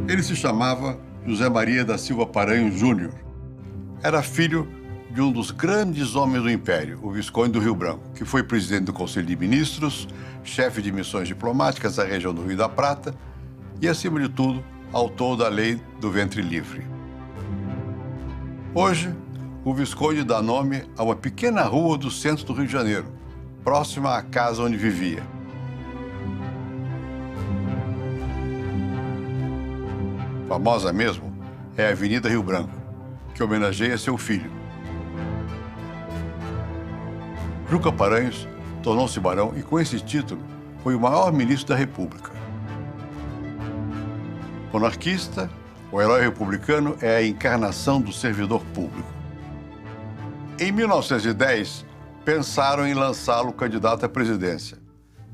Ele se chamava José Maria da Silva Paranhos Júnior. Era filho de um dos grandes homens do Império, o Visconde do Rio Branco, que foi presidente do Conselho de Ministros, chefe de missões diplomáticas da região do Rio da Prata e, acima de tudo, autor da Lei do Ventre Livre. Hoje, o Visconde dá nome a uma pequena rua do centro do Rio de Janeiro, próxima à casa onde vivia. Famosa mesmo é a Avenida Rio Branco, que homenageia seu filho. Juca Paranhos tornou-se barão e, com esse título, foi o maior ministro da República. Monarquista, o herói republicano é a encarnação do servidor público. Em 1910, pensaram em lançá-lo candidato à presidência.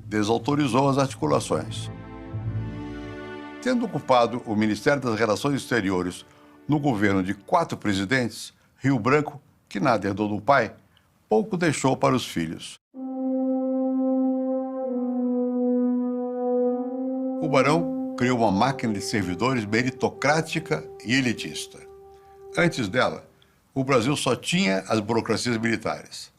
Desautorizou as articulações. Tendo ocupado o Ministério das Relações Exteriores no governo de 4 presidentes, Rio Branco, que nada herdou do pai, pouco deixou para os filhos. O barão criou uma máquina de servidores meritocrática e elitista. Antes dela, o Brasil só tinha as burocracias militares.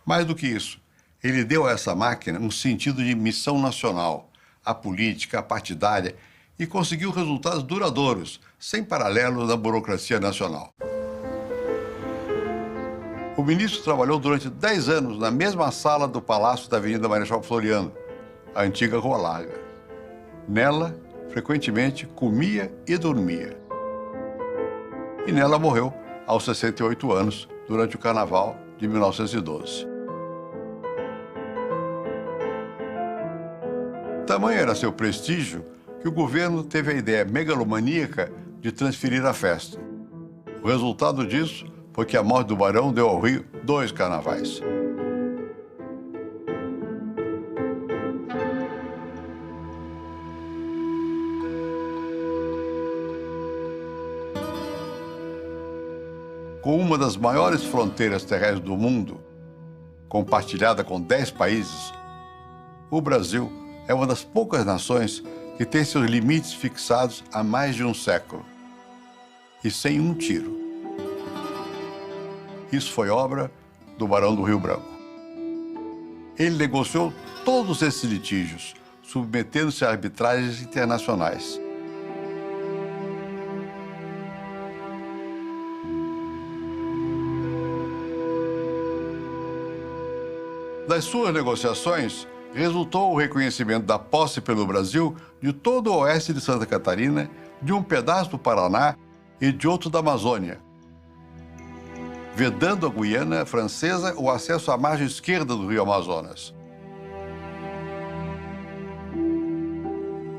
Mais do que isso, ele deu a essa máquina um sentido de missão nacional, apolítica, partidária, e conseguiu resultados duradouros, sem paralelo na burocracia nacional. O ministro trabalhou durante 10 anos na mesma sala do Palácio da Avenida Marechal Floriano, a antiga Rua Larga. Nela, frequentemente, comia e dormia. E nela morreu aos 68 anos, durante o Carnaval de 1912. Tamanho era seu prestígio que o governo teve a ideia megalomaníaca de transferir a festa. O resultado disso foi que a morte do barão deu ao Rio 2 carnavais. Com uma das maiores fronteiras terrestres do mundo, compartilhada com 10 países, o Brasil é uma das poucas nações que tem seus limites fixados há mais de um século e sem um tiro. Isso foi obra do Barão do Rio Branco. Ele negociou todos esses litígios, submetendo-se a arbitragens internacionais. Das suas negociações, resultou o reconhecimento da posse pelo Brasil de todo o oeste de Santa Catarina, de um pedaço do Paraná e de outro da Amazônia, vedando à Guiana Francesa o acesso à margem esquerda do rio Amazonas.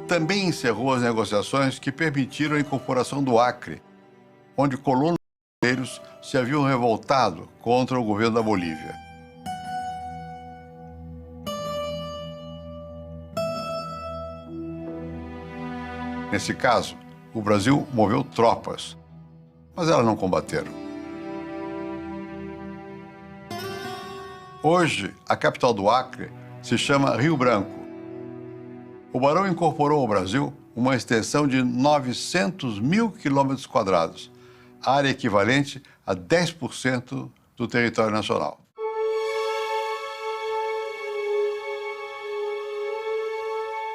Também encerrou as negociações que permitiram a incorporação do Acre, onde colonos brasileiros se haviam revoltado contra o governo da Bolívia. Nesse caso, o Brasil moveu tropas, mas elas não combateram. Hoje, a capital do Acre se chama Rio Branco. O barão incorporou ao Brasil uma extensão de 900 mil quilômetros quadrados, área equivalente a 10% do território nacional.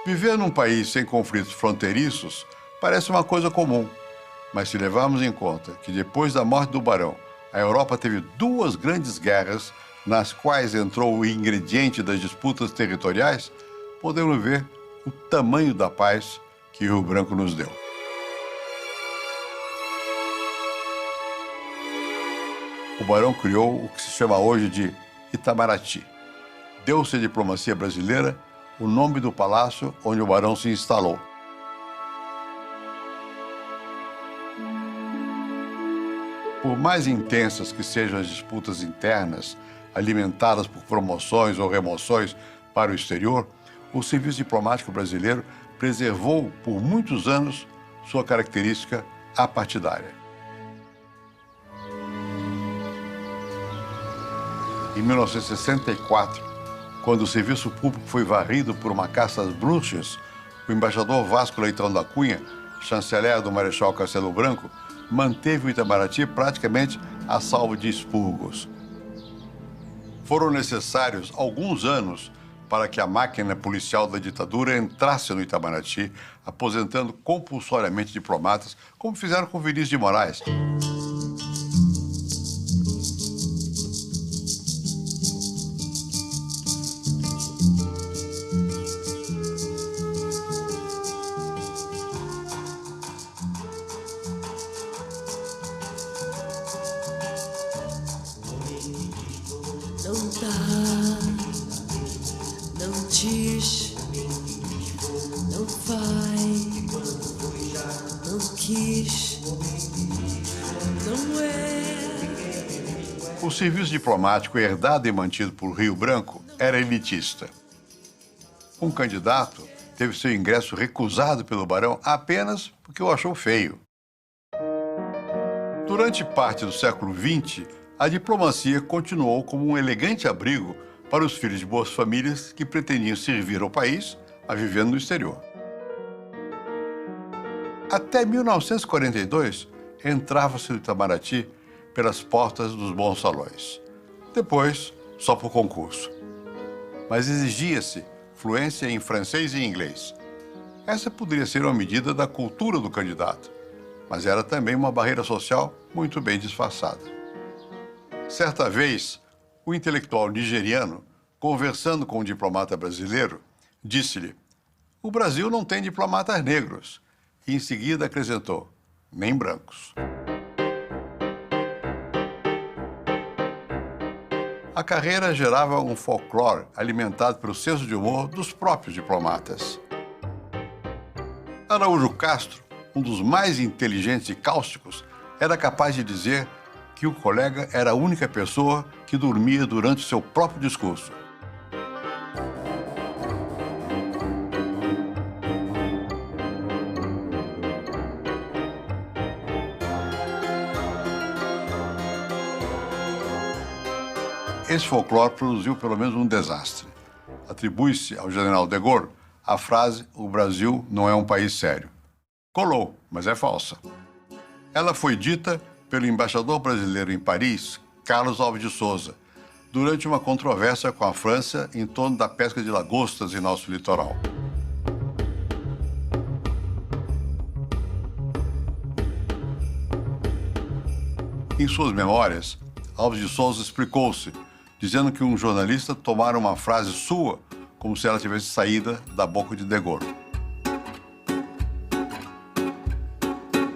Viver num país sem conflitos fronteiriços parece uma coisa comum, mas se levarmos em conta que depois da morte do barão, a Europa teve 2 grandes guerras nas quais entrou o ingrediente das disputas territoriais, podemos ver o tamanho da paz que Rio Branco nos deu. O barão criou o que se chama hoje de Itamaraty. Deu-se à diplomacia brasileira o nome do palácio onde o barão se instalou. Por mais intensas que sejam as disputas internas, alimentadas por promoções ou remoções para o exterior, o serviço diplomático brasileiro preservou por muitos anos sua característica apartidária. Em 1964, quando o serviço público foi varrido por uma caça às bruxas, o embaixador Vasco Leitão da Cunha chanceler do Marechal Castelo Branco, manteve o Itamaraty praticamente a salvo de expurgos. Foram necessários alguns anos para que a máquina policial da ditadura entrasse no Itamaraty, aposentando compulsoriamente diplomatas, como fizeram com Vinícius de Moraes. Não dá, não diz, não vai, não quis, não é. O serviço diplomático herdado e mantido por Rio Branco era elitista. Um candidato teve seu ingresso recusado pelo barão apenas porque o achou feio. Durante parte do século XX, a diplomacia continuou como um elegante abrigo para os filhos de boas famílias que pretendiam servir ao país, mas vivendo no exterior. Até 1942, entrava-se no Itamaraty pelas portas dos bons salões. Depois, só por concurso. Mas exigia-se fluência em francês e inglês. Essa poderia ser uma medida da cultura do candidato, mas era também uma barreira social muito bem disfarçada. Certa vez, o intelectual nigeriano, conversando com um diplomata brasileiro, disse-lhe: "O Brasil não tem diplomatas negros." E em seguida acrescentou: "Nem brancos." A carreira gerava um folclore alimentado pelo senso de humor dos próprios diplomatas. Araújo Castro, um dos mais inteligentes e cáusticos, era capaz de dizer que o colega era a única pessoa que dormia durante o seu próprio discurso. Esse folclore produziu pelo menos um desastre. Atribui-se ao general de Gaulle a frase "O Brasil não é um país sério." Colou, mas é falsa. Ela foi dita pelo embaixador brasileiro em Paris, Carlos Alves de Souza, durante uma controvérsia com a França em torno da pesca de lagostas em nosso litoral. Em suas memórias, Alves de Souza explicou-se, dizendo que um jornalista tomara uma frase sua como se ela tivesse saída da boca de de Gaulle.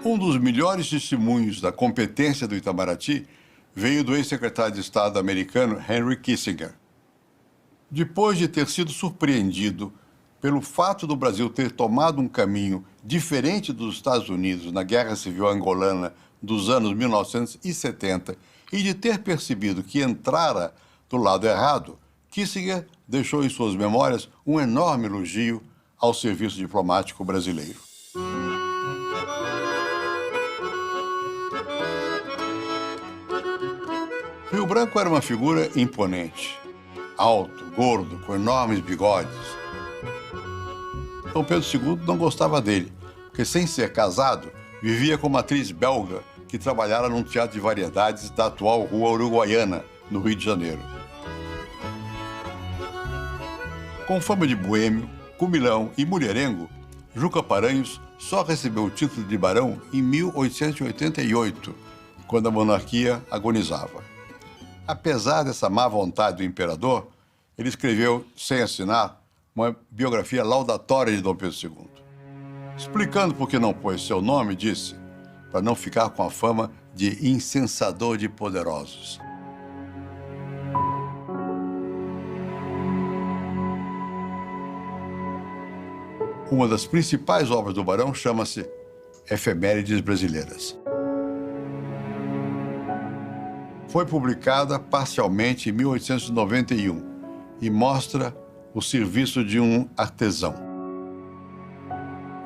Um dos melhores testemunhos da competência do Itamaraty veio do ex-secretário de Estado americano Henry Kissinger. Depois de ter sido surpreendido pelo fato do Brasil ter tomado um caminho diferente dos Estados Unidos na Guerra Civil Angolana dos anos 1970 e de ter percebido que entrara do lado errado, Kissinger deixou em suas memórias um enorme elogio ao serviço diplomático brasileiro. Rio Branco era uma figura imponente, alto, gordo, com enormes bigodes. Dom Pedro II não gostava dele, porque, sem ser casado, vivia com uma atriz belga que trabalhara num teatro de variedades da atual Rua Uruguaiana, no Rio de Janeiro. Com fama de boêmio, comilão e mulherengo, Juca Paranhos só recebeu o título de barão em 1888, quando a monarquia agonizava. Apesar dessa má vontade do imperador, ele escreveu, sem assinar, uma biografia laudatória de Dom Pedro II. Explicando por que não pôs seu nome, disse: "Para não ficar com a fama de incensador de poderosos." Uma das principais obras do barão chama-se Efemérides Brasileiras. Foi publicada parcialmente em 1891 e mostra o serviço de um artesão.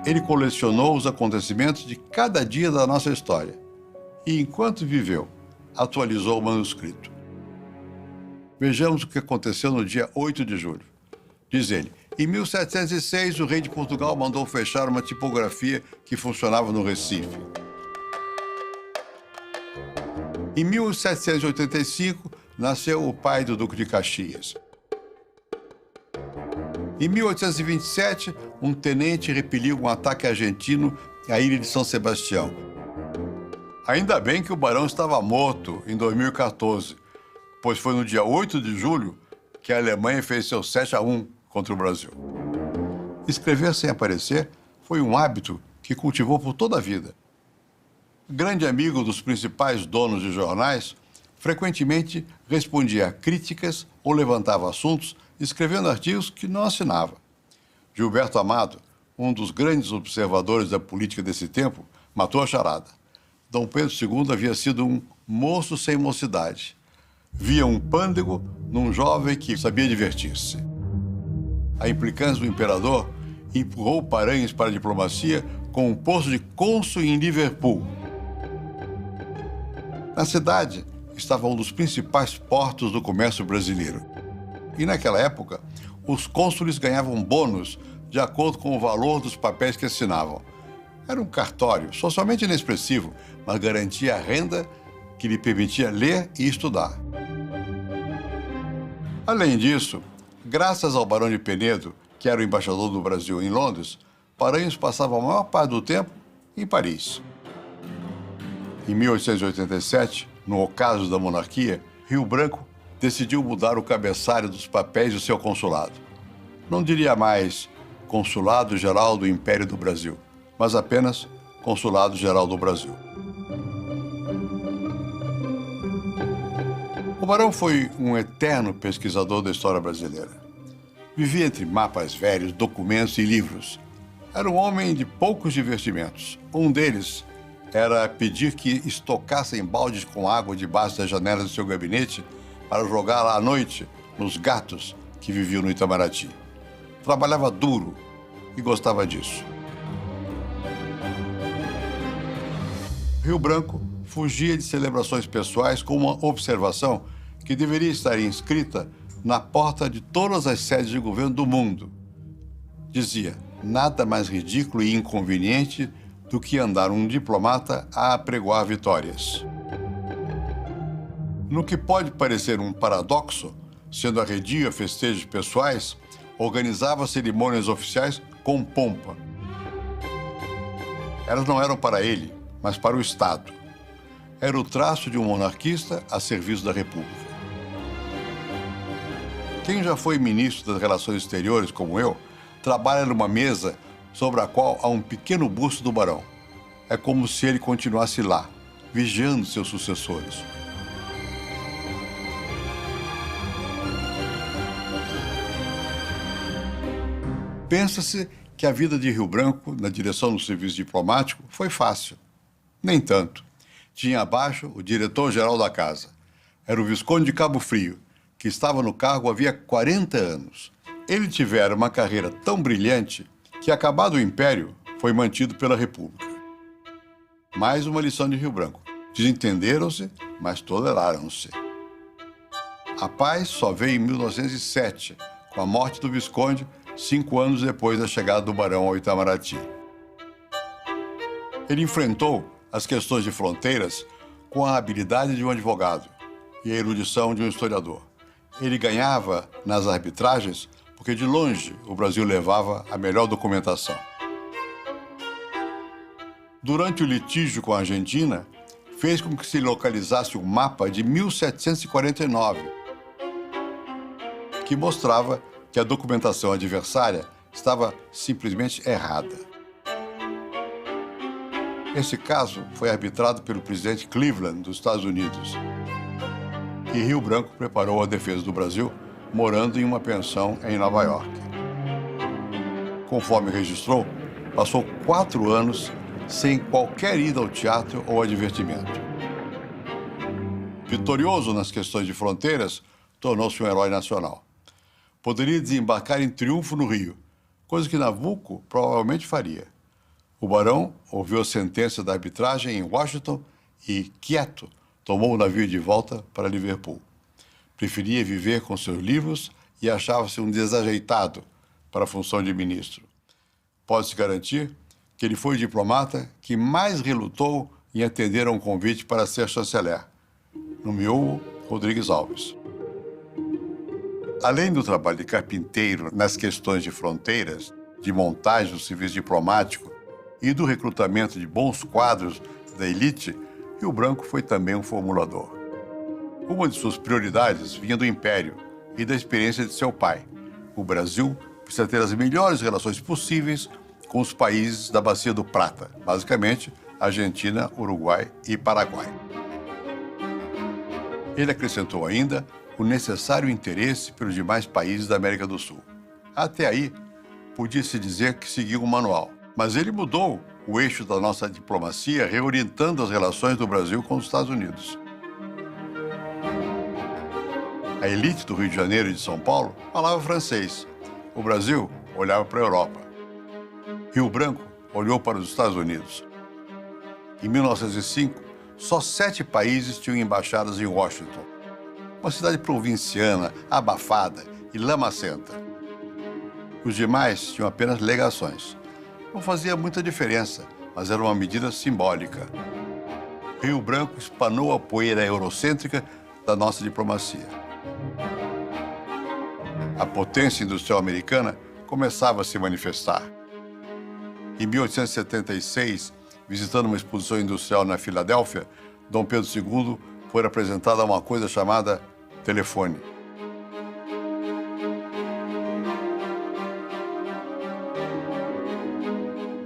Ele colecionou os acontecimentos de cada dia da nossa história e, enquanto viveu, atualizou o manuscrito. Vejamos o que aconteceu no dia 8 de julho. Diz ele: Em 1706, o rei de Portugal mandou fechar uma tipografia que funcionava no Recife. Em 1785, nasceu o pai do Duque de Caxias. Em 1827, um tenente repeliu um ataque argentino à ilha de São Sebastião. Ainda bem que o barão estava morto em 2014, pois foi no dia 8 de julho que a Alemanha fez seu 7-1 contra o Brasil. Escrever sem aparecer foi um hábito que cultivou por toda a vida. Grande amigo dos principais donos de jornais, frequentemente respondia a críticas ou levantava assuntos escrevendo artigos que não assinava. Gilberto Amado, um dos grandes observadores da política desse tempo, matou a charada. Dom Pedro II havia sido um moço sem mocidade. Via um pândego num jovem que sabia divertir-se. A implicância do imperador empurrou Paranhos para a diplomacia com um posto de cônsul em Liverpool. Na cidade estava um dos principais portos do comércio brasileiro. E naquela época, os cônsules ganhavam bônus de acordo com o valor dos papéis que assinavam. Era um cartório socialmente inexpressivo, mas garantia a renda que lhe permitia ler e estudar. Além disso, graças ao Barão de Penedo, que era o embaixador do Brasil em Londres, Paranhos passava a maior parte do tempo em Paris. Em 1887, no ocaso da monarquia, Rio Branco decidiu mudar o cabeçalho dos papéis do seu consulado. Não diria mais Consulado Geral do Império do Brasil, mas apenas Consulado Geral do Brasil. O barão foi um eterno pesquisador da história brasileira. Vivia entre mapas velhos, documentos e livros. Era um homem de poucos divertimentos. Um deles era pedir que estocassem baldes com água debaixo das janelas do seu gabinete para jogar à noite nos gatos que viviam no Itamaraty. Trabalhava duro e gostava disso. Rio Branco fugia de celebrações pessoais com uma observação que deveria estar inscrita na porta de todas as sedes de governo do mundo. Dizia, nada mais ridículo e inconveniente do que andar um diplomata a apregoar vitórias. No que pode parecer um paradoxo, sendo arredio a festejos pessoais, organizava cerimônias oficiais com pompa. Elas não eram para ele, mas para o Estado. Era o traço de um monarquista a serviço da República. Quem já foi ministro das Relações Exteriores, como eu, trabalha numa mesa sobre a qual há um pequeno busto do barão. É como se ele continuasse lá, vigiando seus sucessores. Pensa-se que a vida de Rio Branco, na direção do serviço diplomático, foi fácil. Nem tanto. Tinha abaixo o diretor-geral da casa. Era o Visconde de Cabo Frio, que estava no cargo havia 40 anos. Ele tivera uma carreira tão brilhante que, acabado o Império, foi mantido pela República. Mais uma lição de Rio Branco. Desentenderam-se, mas toleraram-se. A paz só veio em 1907, com a morte do Visconde, 5 anos depois da chegada do barão ao Itamaraty. Ele enfrentou as questões de fronteiras com a habilidade de um advogado e a erudição de um historiador. Ele ganhava nas arbitragens porque, de longe, o Brasil levava a melhor documentação. Durante o litígio com a Argentina, fez com que se localizasse um mapa de 1749, que mostrava que a documentação adversária estava simplesmente errada. Esse caso foi arbitrado pelo presidente Cleveland, dos Estados Unidos. E Rio Branco preparou a defesa do Brasil, morando em uma pensão em Nova York. Conforme registrou, passou 4 anos sem qualquer ida ao teatro ou advertimento. Vitorioso nas questões de fronteiras, tornou-se um herói nacional. Poderia desembarcar em triunfo no Rio, coisa que Nabucco provavelmente faria. O barão ouviu a sentença da arbitragem em Washington e, quieto, tomou o navio de volta para Liverpool. Preferia viver com seus livros e achava-se um desajeitado, para a função de ministro. Pode-se garantir que ele foi o diplomata que mais relutou em atender a um convite para ser chanceler. Nomeou Rodrigues Alves. Além do trabalho de carpinteiro nas questões de fronteiras, de montagem do serviço diplomático e do recrutamento de bons quadros da elite, Rio Branco foi também um formulador. Uma de suas prioridades vinha do Império e da experiência de seu pai. O Brasil precisa ter as melhores relações possíveis com os países da Bacia do Prata, basicamente Argentina, Uruguai e Paraguai. Ele acrescentou ainda o necessário interesse pelos demais países da América do Sul. Até aí, podia-se dizer que seguiu um manual, mas ele mudou o eixo da nossa diplomacia, reorientando as relações do Brasil com os Estados Unidos. A elite do Rio de Janeiro e de São Paulo falava francês. O Brasil olhava para a Europa. Rio Branco olhou para os Estados Unidos. Em 1905, só 7 países tinham embaixadas em Washington, uma cidade provinciana, abafada e lamacenta. Os demais tinham apenas legações. Não fazia muita diferença, mas era uma medida simbólica. Rio Branco espanou a poeira eurocêntrica da nossa diplomacia. A potência industrial americana começava a se manifestar. Em 1876, visitando uma exposição industrial na Filadélfia, Dom Pedro II foi apresentado a uma coisa chamada telefone.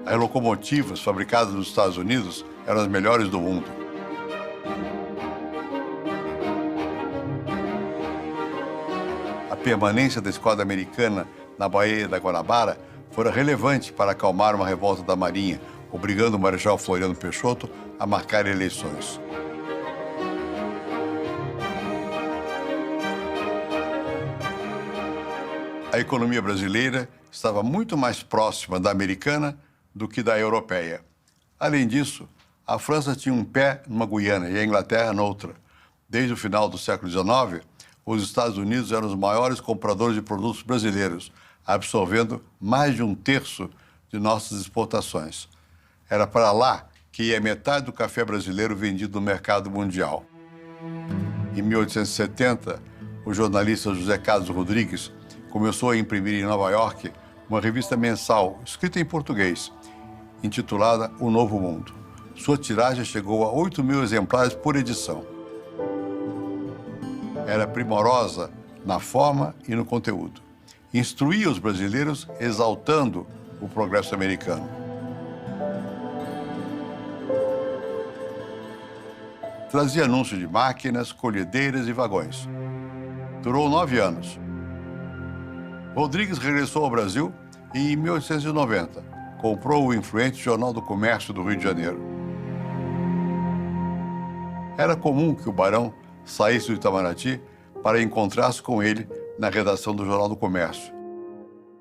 As locomotivas fabricadas nos Estados Unidos eram as melhores do mundo. A permanência da esquadra americana na Baía da Guanabara fora relevante para acalmar uma revolta da Marinha, obrigando o Marechal Floriano Peixoto a marcar eleições. A economia brasileira estava muito mais próxima da americana do que da europeia. Além disso, a França tinha um pé numa Guiana e a Inglaterra noutra. Desde o final do século XIX, os Estados Unidos eram os maiores compradores de produtos brasileiros, absorvendo mais de 1/3 de nossas exportações. Era para lá que ia metade do café brasileiro vendido no mercado mundial. Em 1870, o jornalista José Carlos Rodrigues começou a imprimir em Nova York uma revista mensal, escrita em português, intitulada O Novo Mundo. Sua tiragem chegou a 8.000 exemplares por edição. Era primorosa na forma e no conteúdo. Instruía os brasileiros exaltando o progresso americano. Trazia anúncios de máquinas, colhedeiras e vagões. Durou 9 anos. Rodrigues regressou ao Brasil e, em 1890, comprou o influente Jornal do Comércio do Rio de Janeiro. Era comum que o barão saísse do Itamaraty para encontrar-se com ele na redação do Jornal do Comércio.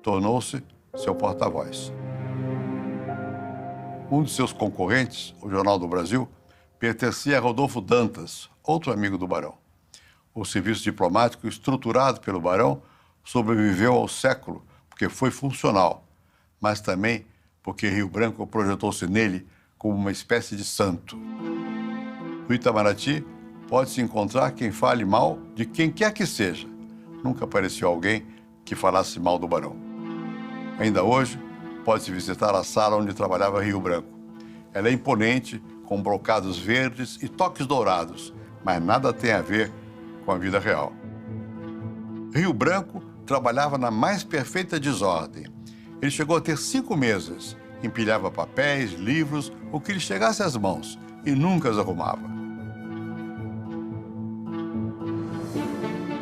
Tornou-se seu porta-voz. Um de seus concorrentes, o Jornal do Brasil, pertencia a Rodolfo Dantas, outro amigo do barão. O serviço diplomático estruturado pelo barão sobreviveu ao século porque foi funcional, mas também porque Rio Branco projetou-se nele como uma espécie de santo. No Itamaraty, pode-se encontrar quem fale mal de quem quer que seja. Nunca apareceu alguém que falasse mal do barão. Ainda hoje, pode-se visitar a sala onde trabalhava Rio Branco. Ela é imponente, com brocados verdes e toques dourados, mas nada tem a ver com a vida real. Rio Branco trabalhava na mais perfeita desordem. Ele chegou a ter 5 mesas, empilhava papéis, livros, o que lhe chegasse às mãos, e nunca as arrumava.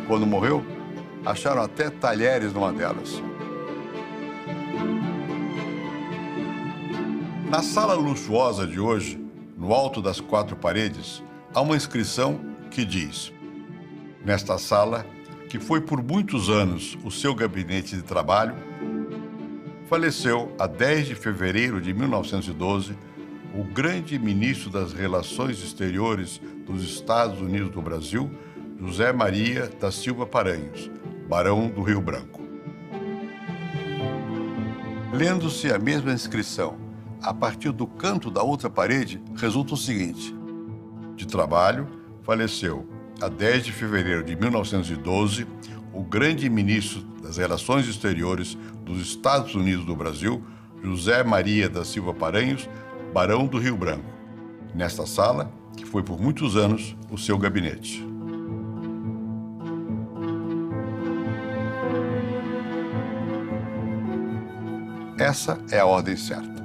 Quando morreu, acharam até talheres numa delas. Na sala luxuosa de hoje, no alto das 4 paredes, há uma inscrição que diz: nesta sala, que foi por muitos anos o seu gabinete de trabalho, faleceu a 10 de fevereiro de 1912 o grande ministro das Relações Exteriores dos Estados Unidos do Brasil, José Maria da Silva Paranhos, barão do Rio Branco. Lendo-se a mesma inscrição a partir do canto da outra parede, resulta o seguinte: de trabalho, faleceu a 10 de fevereiro de 1912 o grande ministro das Relações Exteriores dos Estados Unidos do Brasil, José Maria da Silva Paranhos, Barão do Rio Branco, nesta sala, que foi por muitos anos o seu gabinete. Essa é a ordem certa.